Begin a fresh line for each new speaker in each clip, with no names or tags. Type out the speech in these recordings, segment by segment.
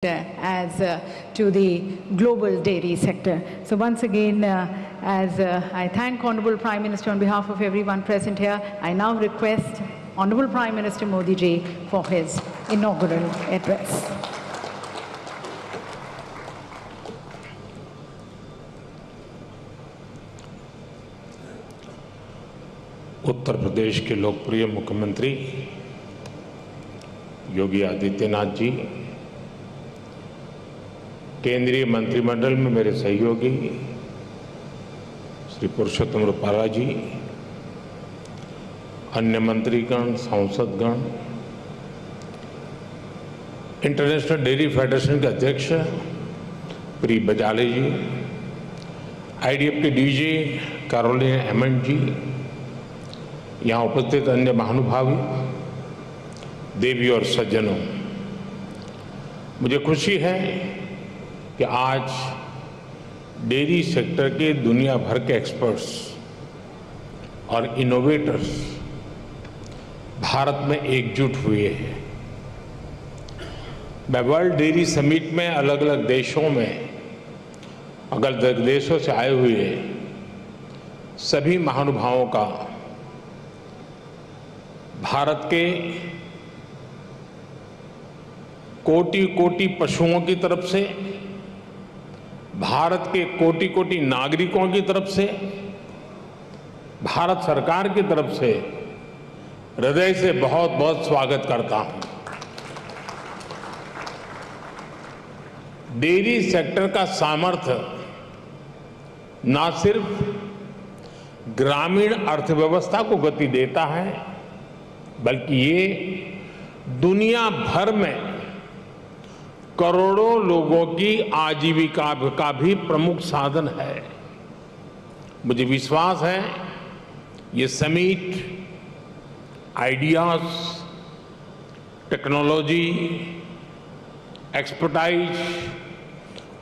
to the global dairy sector. So once again, as I thank Honorable Prime Minister on behalf of everyone present here, I now request Honorable Prime Minister Modi ji for his inaugural address.
Uttar Pradesh के लोकप्रिय मुख्यमंत्री योगी आदित्यनाथ जी, केंद्रीय मंत्रिमंडल में मेरे सहयोगी श्री पुरुषोत्तम रूपाला जी, अन्य मंत्रीगण, सांसदगण, इंटरनेशनल डेयरी फेडरेशन के अध्यक्ष प्री बजाले जी, आईडीएफ के डीजी कैरोलिन हेमंड जी, यहाँ उपस्थित अन्य महानुभावी, देवी और सज्जनों, मुझे खुशी है कि आज डेयरी सेक्टर के दुनिया भर के एक्सपर्ट्स और इनोवेटर्स भारत में एकजुट हुए हैं। मैं वर्ल्ड डेयरी समिट में अलग अलग देशों में, अलग अलग देशों से आए हुए सभी महानुभावों का भारत के कोटि कोटि पशुओं की तरफ से, भारत के कोटि कोटि नागरिकों की तरफ से, भारत सरकार की तरफ से हृदय से बहुत बहुत स्वागत करता हूं। डेयरी सेक्टर का सामर्थ्य न सिर्फ ग्रामीण अर्थव्यवस्था को गति देता है, बल्कि ये दुनिया भर में करोड़ों लोगों की आजीविका का भी प्रमुख साधन है। मुझे विश्वास है ये समिट आइडियाज, टेक्नोलॉजी, एक्सपर्टाइज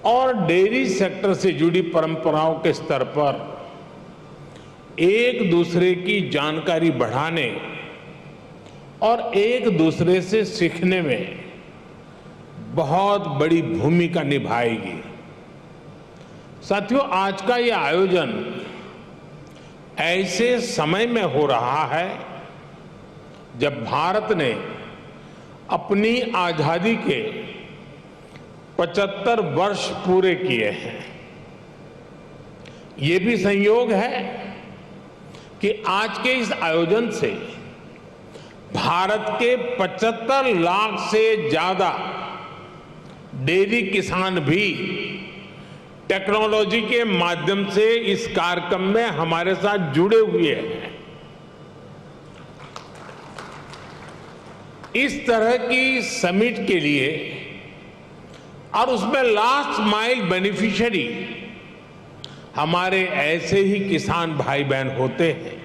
और डेयरी सेक्टर से जुड़ी परंपराओं के स्तर पर एक दूसरे की जानकारी बढ़ाने और एक दूसरे से सीखने में बहुत बड़ी भूमिका निभाएगी। साथियों, आज का ये आयोजन ऐसे समय में हो रहा है जब भारत ने अपनी आजादी के 75 वर्ष पूरे किए हैं। ये भी संयोग है कि आज के इस आयोजन से भारत के 75 लाख से ज्यादा डेयरी किसान भी टेक्नोलॉजी के माध्यम से इस कार्यक्रम में हमारे साथ जुड़े हुए हैं। इस तरह की समिट के लिए और उसमें लास्ट माइल बेनिफिशियरी हमारे ऐसे ही किसान भाई बहन होते हैं।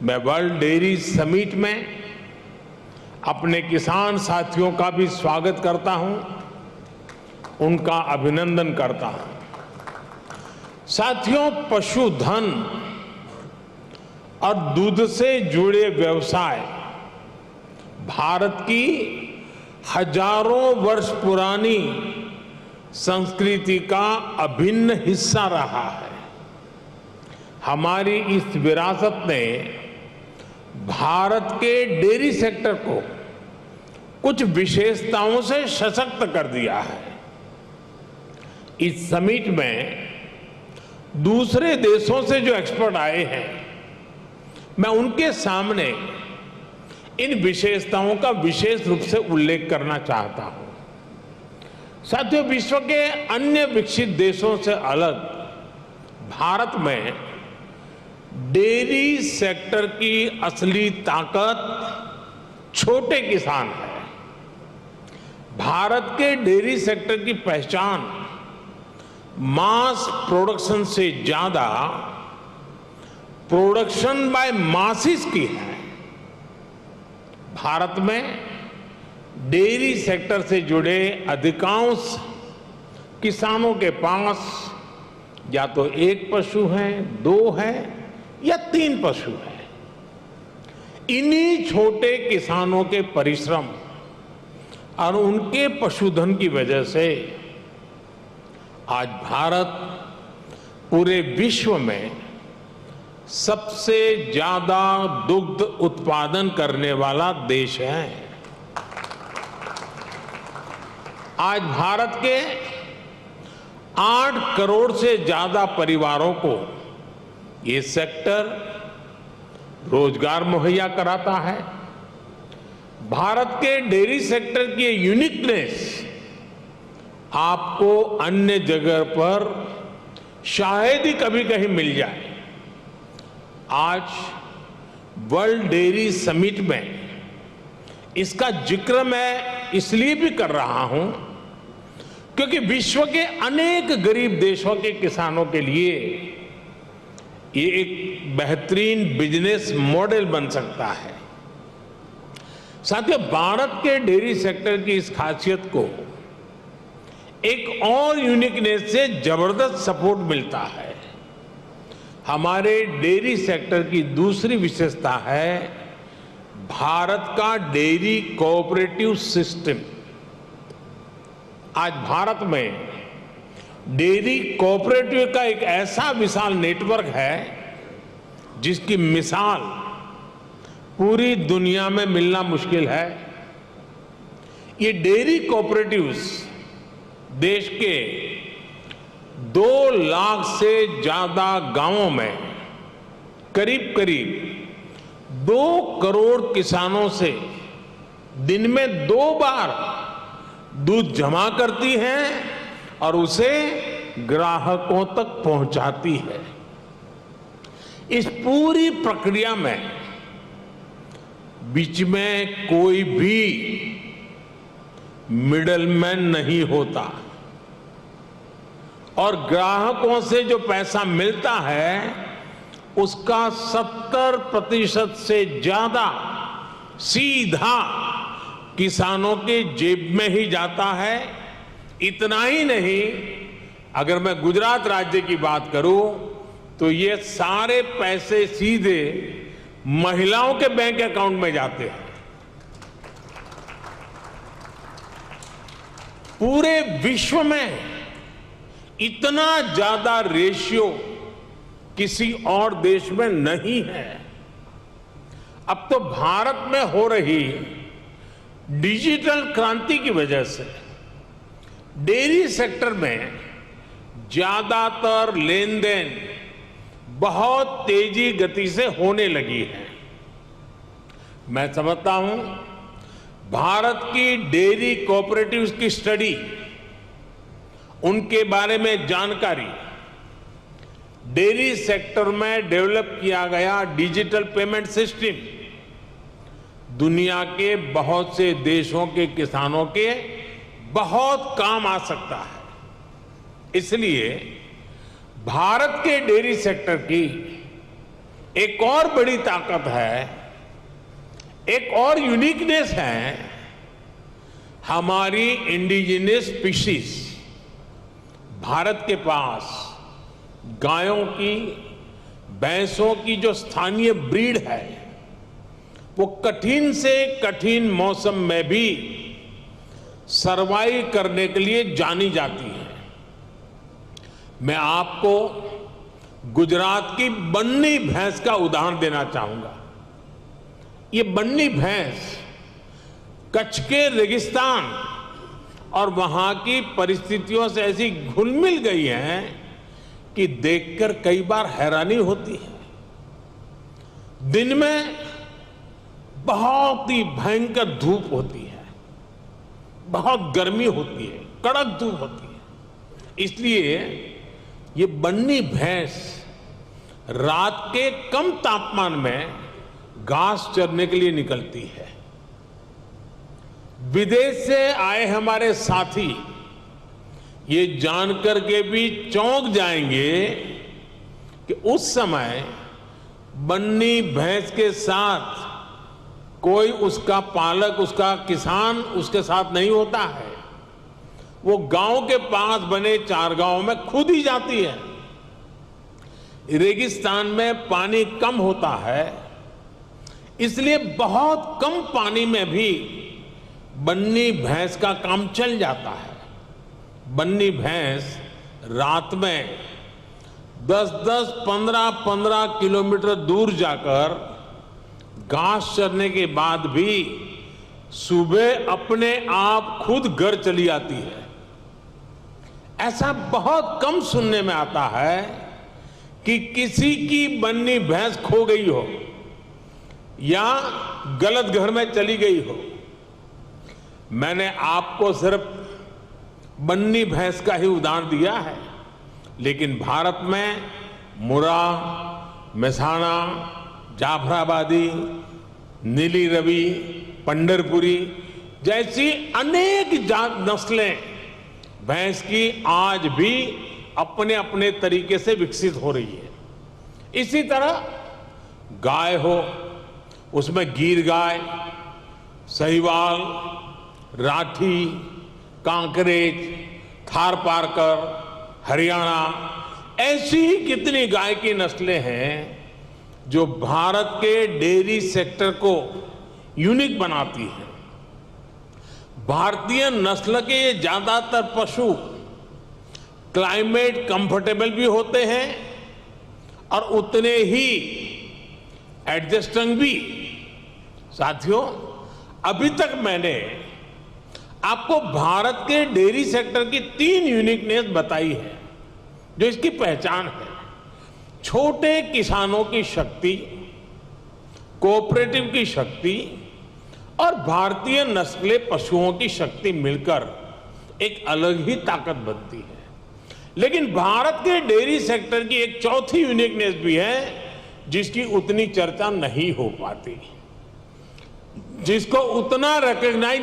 मैं वर्ल्ड डेयरी समिट में अपने किसान साथियों का भी स्वागत करता हूं, उनका अभिनंदन करता हूं। साथियों, पशुधन और दूध से जुड़े व्यवसाय भारत की हजारों वर्ष पुरानी संस्कृति का अभिन्न हिस्सा रहा है। हमारी इस विरासत ने भारत के डेयरी सेक्टर को कुछ विशेषताओं से सशक्त कर दिया है। इस समिट में दूसरे देशों से जो एक्सपर्ट आए हैं, मैं उनके सामने इन विशेषताओं का विशेष रूप से उल्लेख करना चाहता हूं। साथियों, विश्व के अन्य विकसित देशों से अलग भारत में डेयरी सेक्टर की असली ताकत छोटे किसान है। भारत के डेयरी सेक्टर की पहचान मास प्रोडक्शन से ज्यादा प्रोडक्शन बाय मासिस की है। भारत में डेयरी सेक्टर से जुड़े अधिकांश किसानों के पास या तो एक पशु है, 2 है या 3 पशु है। इन्हीं छोटे किसानों के परिश्रम और उनके पशुधन की वजह से आज भारत पूरे विश्व में सबसे ज्यादा दुग्ध उत्पादन करने वाला देश है। आज भारत के 8 करोड़ से ज्यादा परिवारों को ये सेक्टर रोजगार मुहैया कराता है। भारत के डेयरी सेक्टर की यूनिकनेस आपको अन्य जगह पर शायद ही कभी कहीं मिल जाए। आज वर्ल्ड डेयरी समिट में इसका जिक्र मैं इसलिए भी कर रहा हूं क्योंकि विश्व के अनेक गरीब देशों के किसानों के लिए ये एक बेहतरीन बिजनेस मॉडल बन सकता है। साथियों, भारत के डेयरी सेक्टर की इस खासियत को एक और यूनिकनेस से जबरदस्त सपोर्ट मिलता है। हमारे डेयरी सेक्टर की दूसरी विशेषता है भारत का डेयरी कोऑपरेटिव सिस्टम। आज भारत में डेयरी कोऑपरेटिव का एक ऐसा विशाल नेटवर्क है जिसकी मिसाल पूरी दुनिया में मिलना मुश्किल है। ये डेयरी कोऑपरेटिव्स देश के 2 लाख से ज्यादा गांवों में करीब करीब 2 करोड़ किसानों से दिन में 2 बार दूध जमा करती हैं और उसे ग्राहकों तक पहुंचाती है। इस पूरी प्रक्रिया में बीच में कोई भी मिडलमैन नहीं होता और ग्राहकों से जो पैसा मिलता है उसका 70% से ज्यादा सीधा किसानों के जेब में ही जाता है। इतना ही नहीं, अगर मैं गुजरात राज्य की बात करूं तो ये सारे पैसे सीधे महिलाओं के बैंक अकाउंट में जाते हैं। पूरे विश्व में इतना ज्यादा रेशियो किसी और देश में नहीं है। अब तो भारत में हो रही डिजिटल क्रांति की वजह से डेयरी सेक्टर में ज्यादातर लेन देन बहुत तेजी गति से होने लगी है। मैं समझता हूं भारत की डेयरी कोऑपरेटिव्स की स्टडी, उनके बारे में जानकारी, डेयरी सेक्टर में डेवलप किया गया डिजिटल पेमेंट सिस्टम दुनिया के बहुत से देशों के किसानों के बहुत काम आ सकता है। इसलिए भारत के डेयरी सेक्टर की एक और बड़ी ताकत है, एक और यूनिकनेस है हमारी इंडिजिनस स्पीशीज। भारत के पास गायों की, भैंसों की जो स्थानीय ब्रीड है वो कठिन से कठिन मौसम में भी सरवाइव करने के लिए जानी जाती है। मैं आपको गुजरात की बन्नी भैंस का उदाहरण देना चाहूंगा। ये बन्नी भैंस कच्छ के रेगिस्तान और वहां की परिस्थितियों से ऐसी घुल मिल गई है कि देखकर कई बार हैरानी होती है। दिन में बहुत ही भयंकर धूप होती है, बहुत गर्मी होती है, कड़क धूप होती है। इसलिए ये बन्नी भैंस रात के कम तापमान में घास चरने के लिए निकलती है। विदेश से आए हमारे साथी ये जानकर के भी चौंक जाएंगे कि उस समय बन्नी भैंस के साथ कोई उसका पालक, उसका किसान उसके साथ नहीं होता है। वो गांव के पास बने चारगांव में खुद ही जाती है। रेगिस्तान में पानी कम होता है, इसलिए बहुत कम पानी में भी बन्नी भैंस का काम चल जाता है। बन्नी भैंस रात में 10-10, 15-15 किलोमीटर दूर जाकर घास चरने के बाद भी सुबह अपने आप खुद घर चली आती है। ऐसा बहुत कम सुनने में आता है कि किसी की बन्नी भैंस खो गई हो या गलत घर में चली गई हो। मैंने आपको सिर्फ बन्नी भैंस का ही उदाहरण दिया है, लेकिन भारत में मुरा, मेसाना, जाफराबादी, नीली रवि, पंढरपुरी जैसी अनेक जात नस्लें भैंस की आज भी अपने अपने तरीके से विकसित हो रही है। इसी तरह गाय हो, उसमें गीर गाय, सहीवाल, राठी, कांकरेज, थारपारकर, हरियाणा, ऐसी ही कितनी गाय की नस्लें हैं जो भारत के डेयरी सेक्टर को यूनिक बनाती हैं। भारतीय नस्ल के ये ज्यादातर पशु क्लाइमेट कंफर्टेबल भी होते हैं और उतने ही एडजस्टिंग भी। साथियों, अभी तक मैंने आपको भारत के डेयरी सेक्टर की 3 यूनिकनेस बताई है जो इसकी पहचान है। छोटे किसानों की शक्ति, कोऑपरेटिव की शक्ति और भारतीय नस्ले पशुओं की शक्ति मिलकर एक अलग ही ताकत बनती है। लेकिन भारत के डेयरी सेक्टर की एक चौथी यूनिकनेस भी है जिसकी उतनी चर्चा नहीं हो पाती, जिसको उतना रिकग्निशन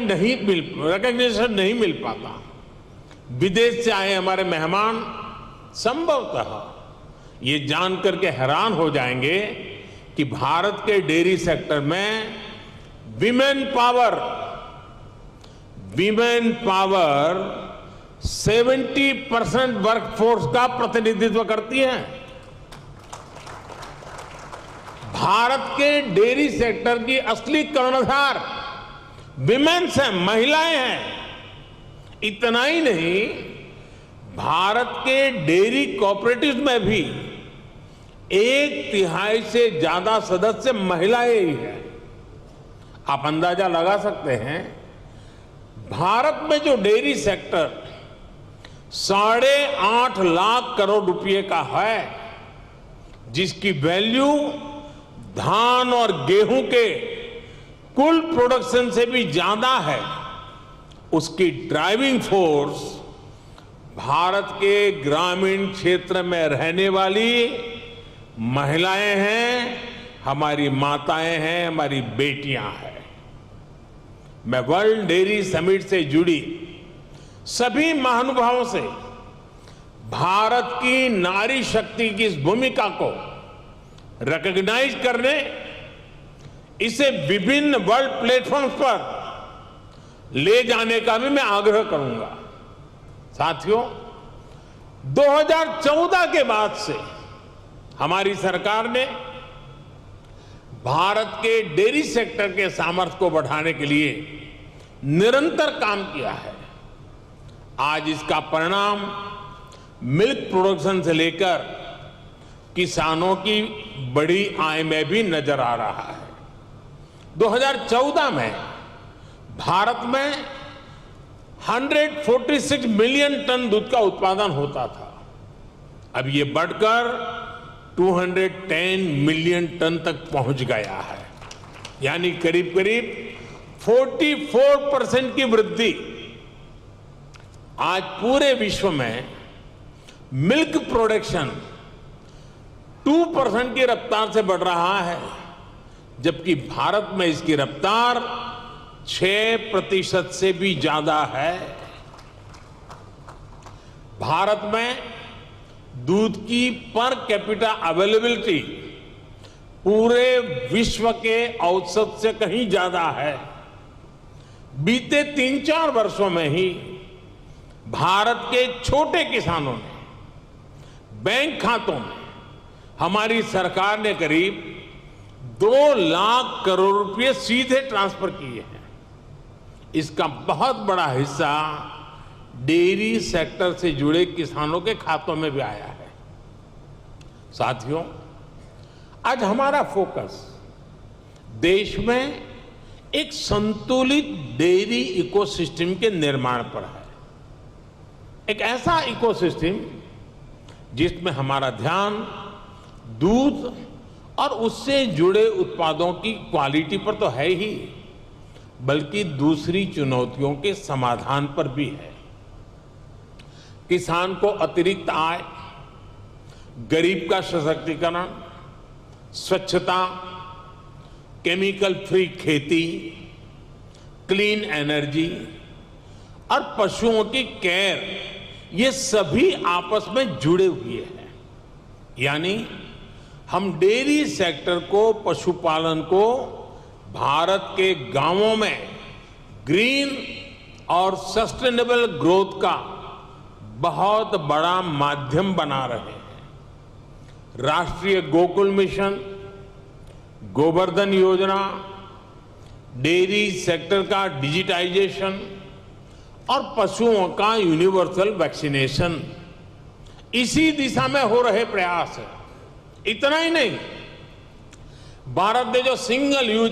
नहीं मिल पाता। विदेश से आए हमारे मेहमान संभवतः ये जानकर के हैरान हो जाएंगे कि भारत के डेयरी सेक्टर में विमेन पावर 70% वर्कफोर्स का प्रतिनिधित्व करती है। भारत के डेयरी सेक्टर की असली कर्णधार विमेन्स हैं, महिलाएं हैं। इतना ही नहीं, भारत के डेयरी कोऑपरेटिव्स में भी 1/3 से ज्यादा सदस्य महिलाएं ही हैं। आप अंदाजा लगा सकते हैं, भारत में जो डेयरी सेक्टर 8.5 लाख करोड़ रुपए का है, जिसकी वैल्यू धान और गेहूं के कुल प्रोडक्शन से भी ज्यादा है, उसकी ड्राइविंग फोर्स भारत के ग्रामीण क्षेत्र में रहने वाली महिलाएं हैं, हमारी माताएं हैं, हमारी बेटियां हैं। मैं वर्ल्ड डेयरी समिट से जुड़ी सभी महानुभावों से भारत की नारी शक्ति की इस भूमिका को रिकॉग्नाइज करने, इसे विभिन्न वर्ल्ड प्लेटफॉर्म्स पर ले जाने का भी मैं आग्रह करूंगा। साथियों, 2014 के बाद से हमारी सरकार ने भारत के डेयरी सेक्टर के सामर्थ्य को बढ़ाने के लिए निरंतर काम किया है। आज इसका परिणाम मिल्क प्रोडक्शन से लेकर किसानों की बड़ी आय में भी नजर आ रहा है। 2014 में भारत में 146 मिलियन टन दूध का उत्पादन होता था। अब ये बढ़कर 210 मिलियन टन तक पहुंच गया है, यानी करीब करीब 44% की वृद्धि। आज पूरे विश्व में मिल्क प्रोडक्शन 2% की रफ्तार से बढ़ रहा है, जबकि भारत में इसकी रफ्तार 6% से भी ज्यादा है। भारत में दूध की पर कैपिटा अवेलेबिलिटी पूरे विश्व के औसत से कहीं ज्यादा है। बीते 3-4 वर्षों में ही भारत के छोटे किसानों ने बैंक खातों में हमारी सरकार ने करीब 2 लाख करोड़ रुपए सीधे ट्रांसफर किए हैं। इसका बहुत बड़ा हिस्सा डेयरी सेक्टर से जुड़े किसानों के खातों में भी आया है। साथियों, आज हमारा फोकस देश में एक संतुलित डेयरी इकोसिस्टम के निर्माण पर है। एक ऐसा इकोसिस्टम जिसमें हमारा ध्यान दूध और उससे जुड़े उत्पादों की क्वालिटी पर तो है ही, बल्कि दूसरी चुनौतियों के समाधान पर भी है। किसान को अतिरिक्त आय, गरीब का सशक्तिकरण, स्वच्छता, केमिकल फ्री खेती, क्लीन एनर्जी और पशुओं की केयर, ये सभी आपस में जुड़े हुए हैं। यानी हम डेयरी सेक्टर को, पशुपालन को भारत के गांवों में ग्रीन और सस्टेनेबल ग्रोथ का बहुत बड़ा माध्यम बना रहे हैं। राष्ट्रीय गोकुल मिशन, गोवर्धन योजना, डेयरी सेक्टर का डिजिटाइजेशन और पशुओं का यूनिवर्सल वैक्सीनेशन, इसी दिशा में हो रहे प्रयास है। इतना ही नहीं, भारत ने जो सिंगल यूज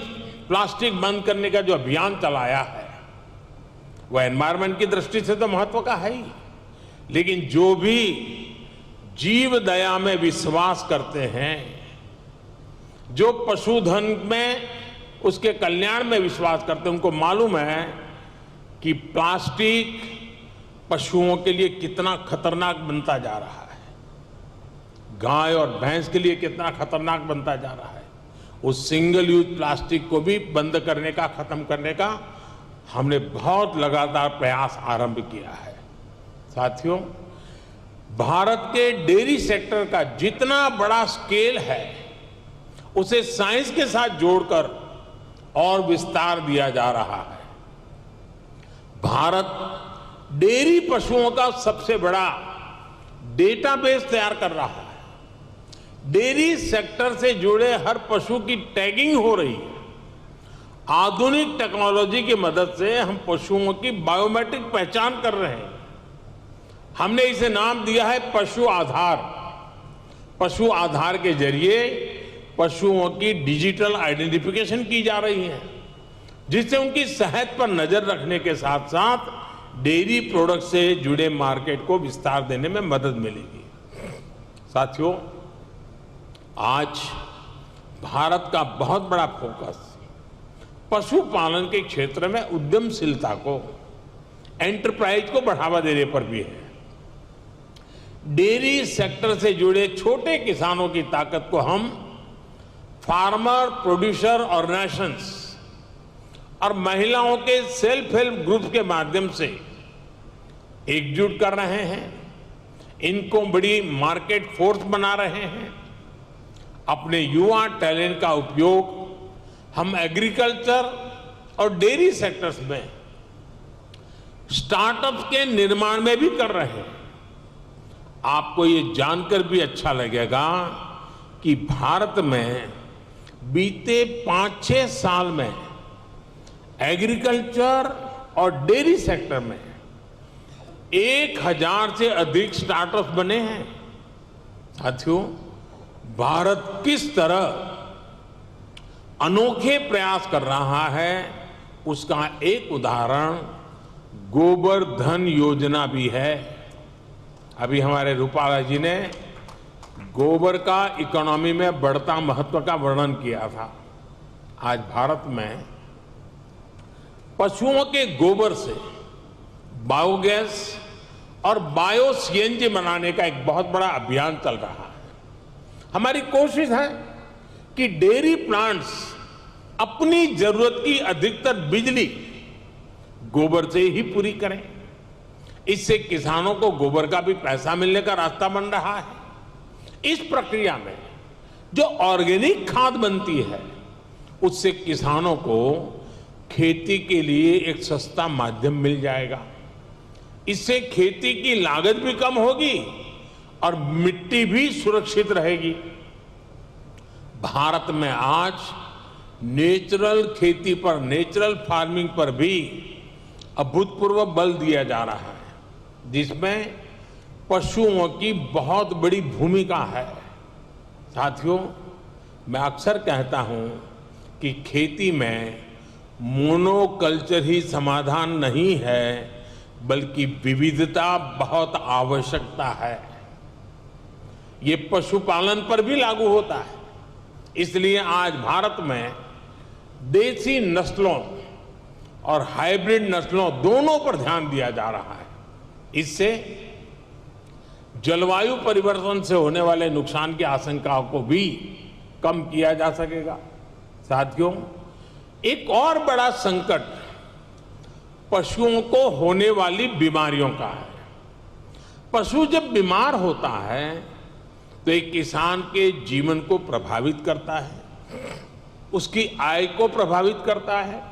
प्लास्टिक बंद करने का जो अभियान चलाया है, वह एनवायरमेंट की दृष्टि से तो महत्व का है ही, लेकिन जो भी जीव दया में विश्वास करते हैं, जो पशुधन में उसके कल्याण में विश्वास करते हैं, उनको मालूम है कि प्लास्टिक पशुओं के लिए कितना खतरनाक बनता जा रहा है, गाय और भैंस के लिए कितना खतरनाक बनता जा रहा है। उस सिंगल यूज प्लास्टिक को भी बंद करने का, खत्म करने का हमने बहुत लगातार प्रयास आरंभ किया है। साथियों, भारत के डेयरी सेक्टर का जितना बड़ा स्केल है, उसे साइंस के साथ जोड़कर और विस्तार दिया जा रहा है। भारत डेयरी पशुओं का सबसे बड़ा डेटाबेस तैयार कर रहा है। डेयरी सेक्टर से जुड़े हर पशु की टैगिंग हो रही है। आधुनिक टेक्नोलॉजी की मदद से हम पशुओं की बायोमेट्रिक पहचान कर रहे हैं। हमने इसे नाम दिया है पशु आधार। पशु आधार के जरिए पशुओं की डिजिटल आइडेंटिफिकेशन की जा रही है, जिससे उनकी सेहत पर नजर रखने के साथ साथ डेयरी प्रोडक्ट से जुड़े मार्केट को विस्तार देने में मदद मिलेगी। साथियों, आज भारत का बहुत बड़ा फोकस पशुपालन के क्षेत्र में उद्यमशीलता को, एंटरप्राइज को बढ़ावा देने पर भी है। डेयरी सेक्टर से जुड़े छोटे किसानों की ताकत को हम फार्मर प्रोड्यूसर ऑर्गेनाइजेशंस और महिलाओं के सेल्फ हेल्प ग्रुप के माध्यम से एकजुट कर रहे हैं। इनको बड़ी मार्केट फोर्स बना रहे हैं। अपने युवा टैलेंट का उपयोग हम एग्रीकल्चर और डेयरी सेक्टर्स में स्टार्टअप्स के निर्माण में भी कर रहे हैं। आपको ये जानकर भी अच्छा लगेगा कि भारत में बीते 5-6 साल में एग्रीकल्चर और डेयरी सेक्टर में 1000 से अधिक स्टार्टअप्स बने हैं। साथियों, भारत किस तरह अनोखे प्रयास कर रहा है, उसका एक उदाहरण गोवर्धन योजना भी है। अभी हमारे रूपाला जी ने गोबर का इकोनॉमी में बढ़ता महत्व का वर्णन किया था। आज भारत में पशुओं के गोबर से बायोगैस और बायो सीएनजी बनाने का एक बहुत बड़ा अभियान चल रहा है। हमारी कोशिश है कि डेयरी प्लांट्स अपनी जरूरत की अधिकतर बिजली गोबर से ही पूरी करें। इससे किसानों को गोबर का भी पैसा मिलने का रास्ता बन रहा है। इस प्रक्रिया में जो ऑर्गेनिक खाद बनती है, उससे किसानों को खेती के लिए एक सस्ता माध्यम मिल जाएगा। इससे खेती की लागत भी कम होगी और मिट्टी भी सुरक्षित रहेगी। भारत में आज नेचुरल खेती पर, नेचुरल फार्मिंग पर भी अभूतपूर्व बल दिया जा रहा है, जिसमें पशुओं की बहुत बड़ी भूमिका है। साथियों, मैं अक्सर कहता हूं कि खेती में मोनोकल्चर ही समाधान नहीं है, बल्कि विविधता बहुत आवश्यकता है। ये पशुपालन पर भी लागू होता है। इसलिए आज भारत में देसी नस्लों और हाइब्रिड नस्लों दोनों पर ध्यान दिया जा रहा है। इससे जलवायु परिवर्तन से होने वाले नुकसान की आशंकाओं को भी कम किया जा सकेगा। साथियों, एक और बड़ा संकट पशुओं को होने वाली बीमारियों का है। पशु जब बीमार होता है तो एक किसान के जीवन को प्रभावित करता है, उसकी आय को प्रभावित करता है।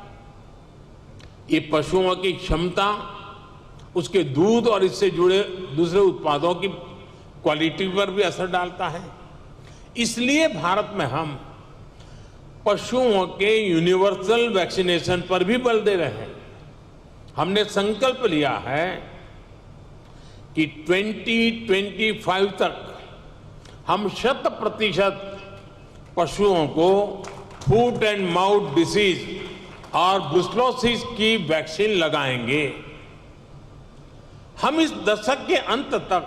ये पशुओं की क्षमता, उसके दूध और इससे जुड़े दूसरे उत्पादों की क्वालिटी पर भी असर डालता है। इसलिए भारत में हम पशुओं के यूनिवर्सल वैक्सीनेशन पर भी बल दे रहे हैं। हमने संकल्प लिया है कि 2025 तक हम 100% पशुओं को फूट एंड माउथ डिसीज और ब्रुसेलोसिस की वैक्सीन लगाएंगे। हम इस दशक के अंत तक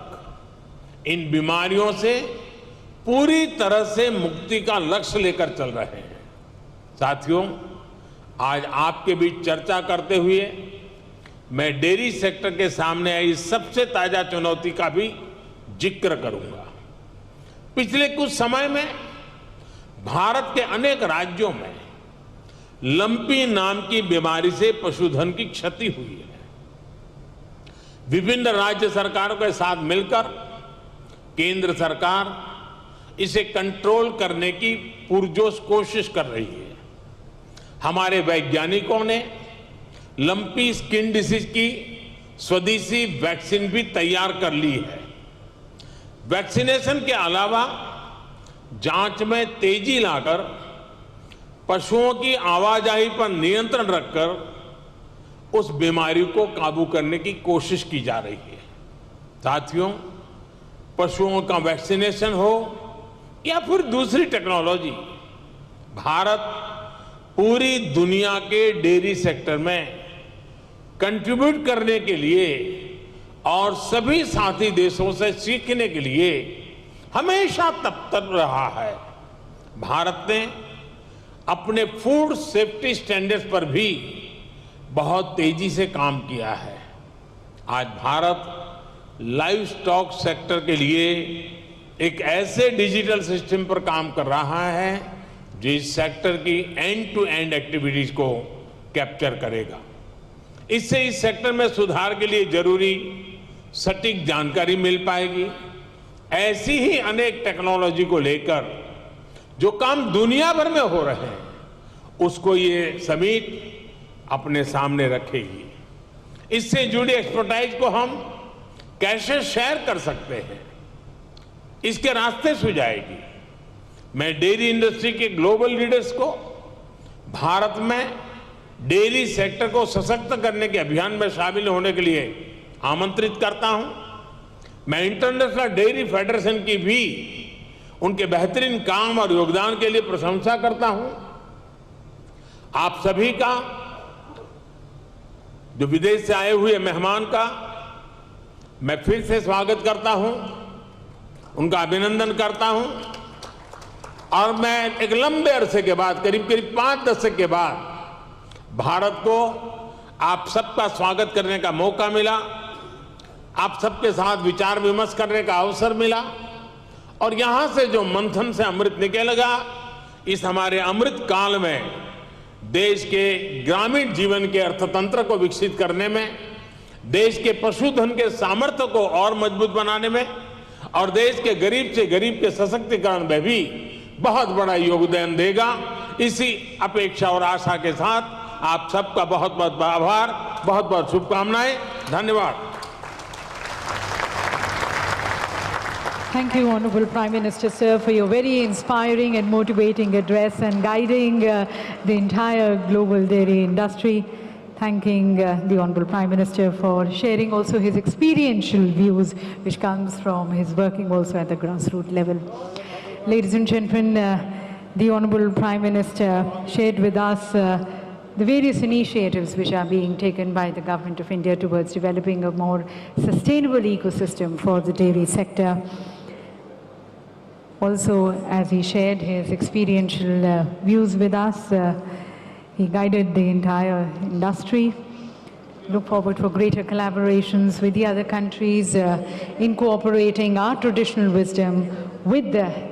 इन बीमारियों से पूरी तरह से मुक्ति का लक्ष्य लेकर चल रहे हैं। साथियों, आज आपके बीच चर्चा करते हुए मैं डेयरी सेक्टर के सामने आई सबसे ताजा चुनौती का भी जिक्र करूंगा। पिछले कुछ समय में भारत के अनेक राज्यों में लंपी नाम की बीमारी से पशुधन की क्षति हुई है। विभिन्न राज्य सरकारों के साथ मिलकर केंद्र सरकार इसे कंट्रोल करने की पुरजोश कोशिश कर रही है। हमारे वैज्ञानिकों ने लंपी स्किन डिसीज की स्वदेशी वैक्सीन भी तैयार कर ली है। वैक्सीनेशन के अलावा जांच में तेजी लाकर पशुओं की आवाजाही पर नियंत्रण रखकर उस बीमारी को काबू करने की कोशिश की जा रही है। साथियों, पशुओं का वैक्सीनेशन हो या फिर दूसरी टेक्नोलॉजी, भारत पूरी दुनिया के डेयरी सेक्टर में कंट्रीब्यूट करने के लिए और सभी साथी देशों से सीखने के लिए हमेशा तत्पर रहा है। भारत ने अपने फूड सेफ्टी स्टैंडर्ड्स पर भी बहुत तेजी से काम किया है। आज भारत लाइव स्टॉक सेक्टर के लिए एक ऐसे डिजिटल सिस्टम पर काम कर रहा है जो इस सेक्टर की एंड टू एंड एक्टिविटीज को कैप्चर करेगा। इससे इस सेक्टर में सुधार के लिए जरूरी सटीक जानकारी मिल पाएगी। ऐसी ही अनेक टेक्नोलॉजी को लेकर जो काम दुनिया भर में हो रहे हैं, उसको ये समिट अपने सामने रखेगी। इससे जुड़ी एक्सपर्टाइज को हम कैसे शेयर कर सकते हैं, इसके रास्ते सुझाएगी। मैं डेयरी इंडस्ट्री के ग्लोबल लीडर्स को भारत में डेयरी सेक्टर को सशक्त करने के अभियान में शामिल होने के लिए आमंत्रित करता हूं। मैं इंटरनेशनल डेयरी फेडरेशन की भी उनके बेहतरीन काम और योगदान के लिए प्रशंसा करता हूं। आप सभी का, जो विदेश से आए हुए मेहमान का, मैं फिर से स्वागत करता हूं, उनका अभिनंदन करता हूं। और मैं एक लंबे अरसे के बाद, करीब 5 दशक के बाद भारत को आप सबका स्वागत करने का मौका मिला, आप सबके साथ विचार विमर्श करने का अवसर मिला और यहां से जो मंथन से अमृत निकलेगा, इस हमारे अमृत काल में देश के ग्रामीण जीवन के अर्थतंत्र को विकसित करने में, देश के पशुधन के सामर्थ्य को और मजबूत बनाने में और देश के गरीब से गरीब के सशक्तिकरण में भी बहुत बड़ा योगदान देगा। इसी अपेक्षा और आशा के साथ आप सबका बहुत बहुत आभार, बहुत बहुत शुभकामनाएं। धन्यवाद।
Thank you, Honorable Prime Minister, sir, for your very inspiring and motivating address and guiding the entire global dairy industry. thanking the Honorable Prime Minister for sharing also his experiential views, which comes from his working also at the grassroots level. Ladies and gentlemen, the Honorable Prime Minister shared with us the various initiatives which are being taken by the Government of India towards developing a more sustainable ecosystem for the dairy sector. Also, as he shared his experiential views with us, he guided the entire industry. Look forward for greater collaborations with the other countries in incorporating our traditional wisdom with the